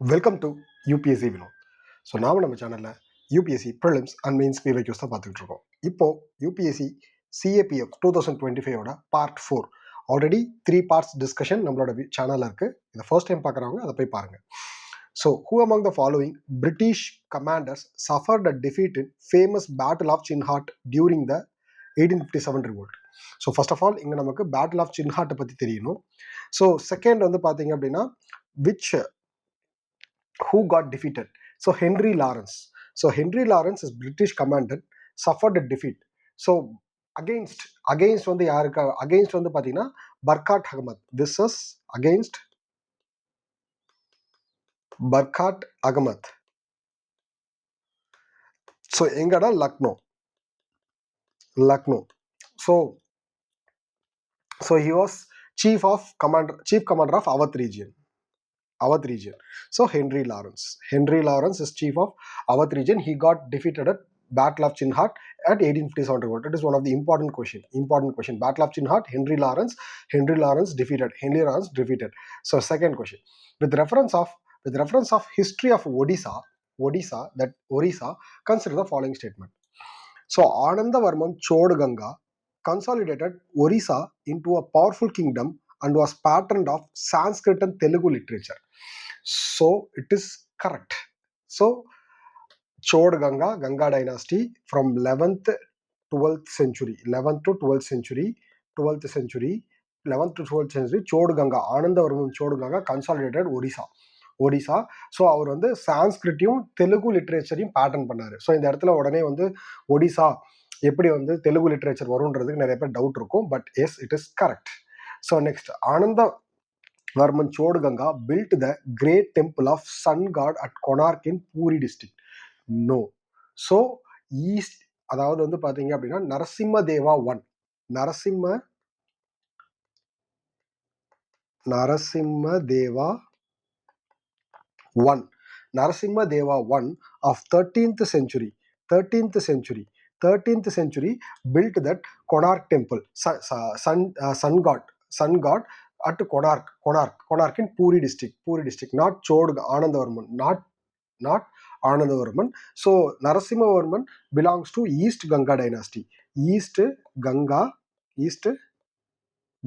Welcome to UPSC Vinod. So நாம் நம்ம சேனலில் UPSC prelims and mains previous தான் பார்த்துக்கிட்டு இருக்கோம். இப்போது UPSC CAPF 2025 part 4 already 3 parts discussion நம்மளோட சேனலில் இருக்குது. இதை ஃபர்ஸ்ட் டைம் பார்க்குறவங்க அதை போய் பாருங்கள். So who among the following British commanders suffered a defeat in famous battle of Chinhat during the 1857 revolt. So first of all இங்கே நமக்கு பேட்டில் ஆஃப் சின்ஹாட்டை பற்றி தெரியணும். ஸோ செகண்ட் வந்து பார்த்தீங்க அப்படின்னா who got defeated. So Henry Lawrence. So Henry Lawrence is British commander, suffered a defeat. So against வந்து யாருக்கு against வந்து பார்த்தீங்கன்னா Barkat Ahmad. This is against Barkat Ahmad. So எங்கடா Lucknow. So he was chief commander of Awadh region. So Henry Lawrence is chief of Awadh region. He got defeated at Battle of Chinhat at 1857 revolt. It is one of the important question. Battle of Chinhat, Henry Lawrence defeated. So second question, with reference of history of Odisha, consider the following statement. So Anandavarman Chodganga consolidated Orissa into a powerful kingdom and was patroned of Sanskrit and Telugu literature. So it is correct. So Chodganga, Ganga dynasty from 11th to 12th century, 11th to 12th century, Chodganga, Anandavarman Chodganga consolidated Odisha. So அவர் வந்து சான்ஸ்கிரிட்டையும் தெலுங்கு லிட்ரேச்சரையும் pattern பண்ணார். So இந்த இடத்துல உடனே வந்து ஒடிசா எப்படி வந்து தெலுங்கு லிட்ரேச்சர் வரும்ன்றதுக்கு நிறைய பேர் டவுட் இருக்கும். But yes, it is correct. So next, Anandavarman Chodaganga built the great temple of sun god at Konark in Puri district. No. So east, அதாவது வந்து பார்த்தீங்க அப்படின்னா Narasimha Deva one of 13th century built that Konark temple, sun god at Konark in Puri district, not Anandavarman, not Anandavarman. So Narasimhavarman belongs to East Ganga dynasty.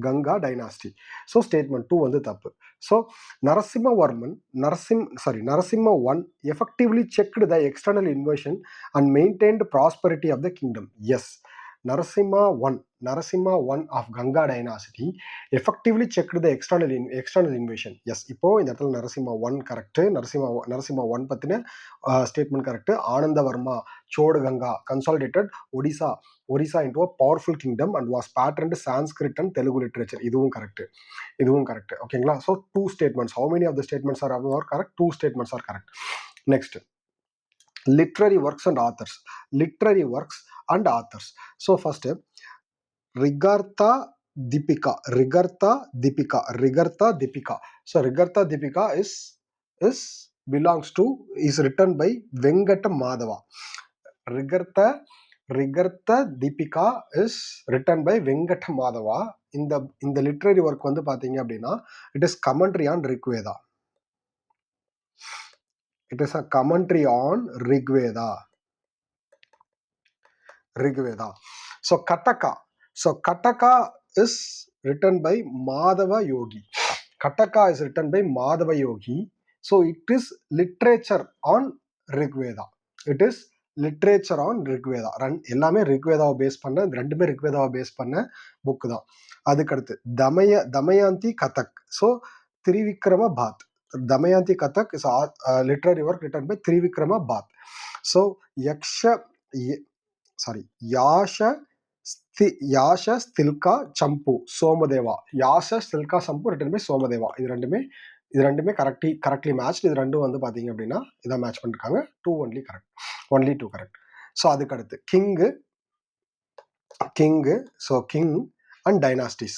Ganga dynasty. So statement 2 வந்து தப்பு. So Narasimha I effectively checked the external invasion and maintained the prosperity of the kingdom. Yes, Narasimha I of Ganga dynasty effectively checked the external invasion. Yes, இப்போ இந்த இடத்துல Narasimha I correct. Narasimha I பத்தின statement correct. Anandavarma Chodaganga consolidated Orissa into a powerful kingdom and was patterned Sanskrit and Telugu literature. இதுவும் correct. ஓகேங்களா? So 2 statements. How many of the statements are correct? 2 statements are correct. Next, literary works and authors. So first, Rigartha Deepika. So Rigartha Deepika is written by Venkata Madhava. Rigartha Deepika is written by Venkata Madhava. இந்த literary work வந்து பார்த்தீங்க அப்படின்னா it is commentary on Rigveda. It is a commentary on Rigveda. So Kataka is written by Madhava Yogi. So it is literature on Rigveda. எல்லாமே ரிக்வேதாவை base பண்ண, ரெண்டுமே ரிக்வேதாவை base பண்ண book தான். அதுக்கடுத்து Damayanti Katha. So Trivikrama Bhatta. Damayanti Katha is literary work written by Trivikrama Bhatta. So Yashastilaka Champu Somadeva. Yashastilaka Champu written by Somadeva. இது ரெண்டுமே correctly match. இது ரெண்டும் வந்து பார்த்தீங்க அப்படின்னா இதை மேட்ச் பண்ணிருக்காங்க. 2 only 2 கரெக்ட். ஸோ அதுக்கடுத்து king. So king and dynasties.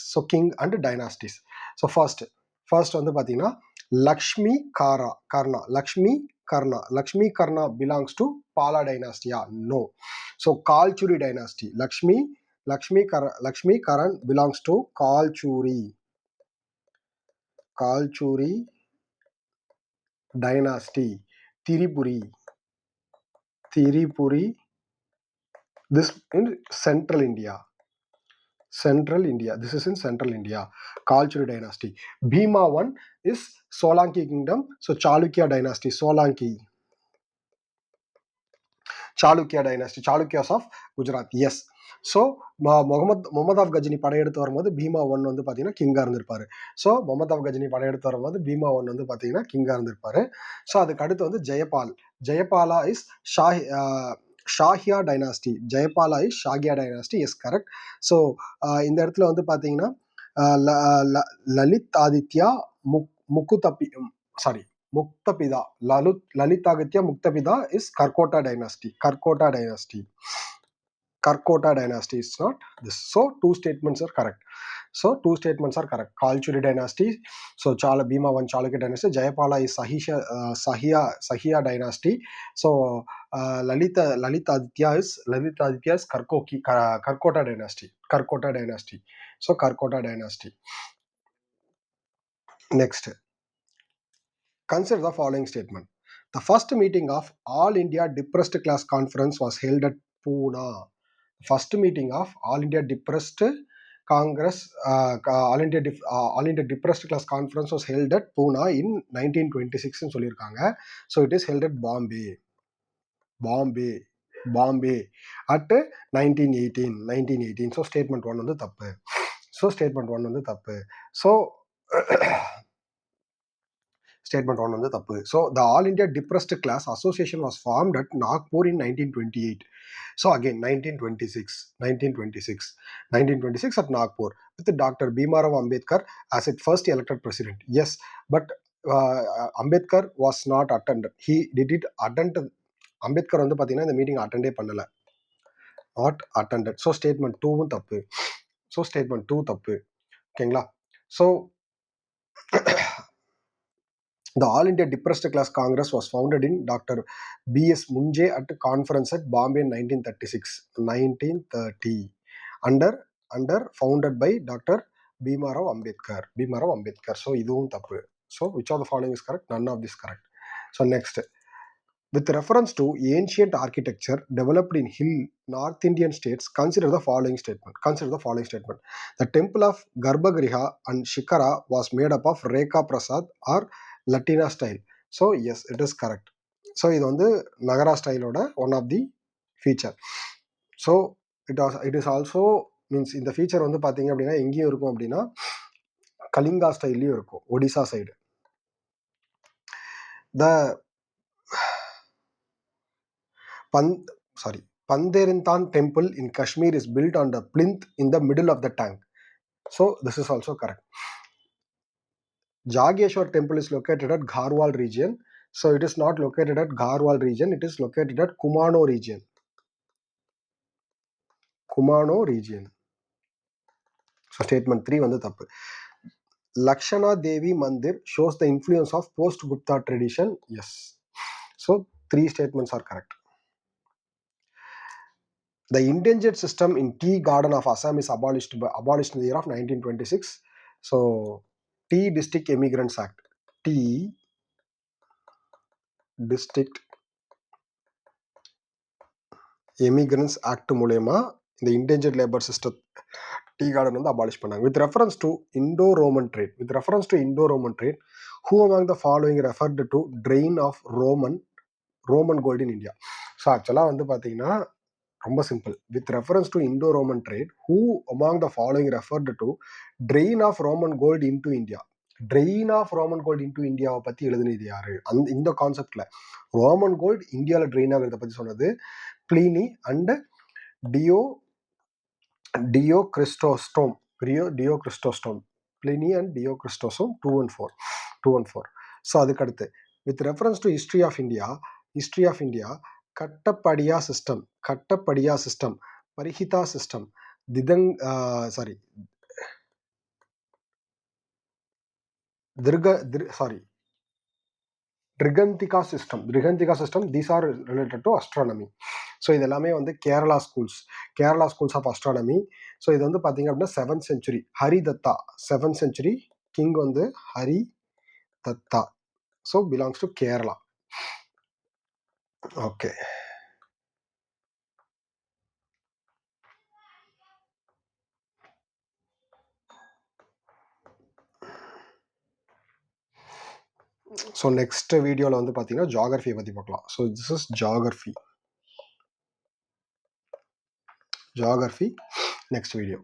So first வந்து பார்த்தீங்கன்னா லக்ஷ்மி கர்ணா belongs to Pala dynasty. No. So Kalchuri dynasty. Lakshmi Karan belongs to Kalchuri dynasty. Tirupuri. This in central India. This is in central India. Kalchuri dynasty. Bhima one is Solanki kingdom. So Chalukya dynasty. Chalukya dynasty. Chalukyas of Gujarat. Yes. So Muhammad of Ghazni படையெடுத்து வரும்போது Bima one வந்து பார்த்தீங்கன்னா கிங்காக இருந்திருப்பாரு. So Muhammad of Ghazni படையெடுத்து வரும்போது Bima one வந்து பார்த்தீங்கன்னா கிங்காக இருந்திருப்பாரு. ஸோ அதுக்கு அடுத்து வந்து Jayapala is Shahiya dynasty. Jayapala is Shahiya dynasty. Yes correct. So இந்த இடத்துல வந்து பார்த்தீங்கன்னா Lalit Aditya முக்தபிதா. Lalitaditya Muktapida is Karkota dynasty. Karkota dynasty is not this. So two statements are correct. Kalchuri dynasty. So Bhima one Chalukya dynasty. Jayapala is Sahiya dynasty. So Lalitaditya is Karkota dynasty. So Karkota dynasty. Next. Consider the following statement. The first meeting of All India Depressed Class Conference was held at Pune. First meeting of All India Depressed Congress, All India Depressed Class Conference was held at Pune in 1926 ன்னு சொல்லியிருக்காங்க. So it is held at Bombay at 1918. So statement 1 வந்து தப்பு. Statement 1 வந்து தப்பு. So the All India Depressed Class Association was formed at Nagpur in 1928. So again 1926 at Nagpur with Dr. Bhimarao Ambedkar as its first elected president. Yes, but Ambedkar was not attended. He did it attend. Ambedkar வந்து பாத்தீங்கன்னா இந்த meeting அட்டெண்டே பண்ணல. Not attended. So statement 2 தப்பு. ஓகேங்களா? So the All India Depressed Class Congress was founded in Dr. B.S. Munjay at a conference at Bombay in 1930. Under founded by Dr. Bhimarao Ambedkar. So iduvum tappu. So which of the following is correct? None of this correct. So next. With reference to ancient architecture developed in hill North Indian states, consider the following statement. The temple of Garbhagriha and Shikara was made up of Rekha Prasad or Latina style. So yes, it is correct. So இது வந்து நகரா ஸ்டைலோட one of the feature. So it is also means இந்த feature வந்து பார்த்தீங்க அப்படின்னா எங்கேயும் இருக்கும் அப்படின்னா கலிங்கா ஸ்டைல்லையும் இருக்கும், Odisha side. The Panderintan temple in Kashmir is built on the plinth in the middle of the tank. So this is also correct. Jageshwar temple is located at Garhwal region. So it is not located at Garhwal region. It is located at Kumano region. So statement 3 வந்து தப்பு. Lakshana Devi Mandir shows the influence of post-Gupta tradition. Yes. So 3 statements are correct. The endangered system in tea garden of Assam is abolished in the year of 1926. So Tea District Emigrants Act. Tea District Emigrants Act மூலமா இந்த endangered labor system tea garden வந்து abolish பண்ணாங்க. With reference to Indo-Roman trade, who among the following referred to drain of Roman gold in India? So ஆக்சுவலாக வந்து பார்த்தீங்கன்னா ரொம்ப simple. With reference to Indo Roman trade, who among the following referred to drain of Roman gold into India? இந்தியாவை பற்றி எழுதுனது யாரு? இந்த கான்செப்ட்ல ரோமன் கோல்டு இந்தியாவில் ட்ரெயின் ஆகிறத பற்றி சொன்னது Pliny and Dio Chrysostom. Pliny and Dio Chrysostom 2 and 4. So அதுக்கடுத்து with reference to history of India Katapayadi system, Parahita system, Drigantika system. These are related to astronomy. So இது எல்லாமே வந்து Kerala schools of astronomy. So இது வந்து பார்த்தீங்க அப்படின்னா 7th century ஹரிதத்தா 7th century king வந்து ஹரிதத்தா. So belongs to Kerala. Okay. So next வீடியோவில் வந்து பார்த்தீங்கன்னா ஜாகிரஃபியை பற்றி பார்க்கலாம். So this is geography. Next video.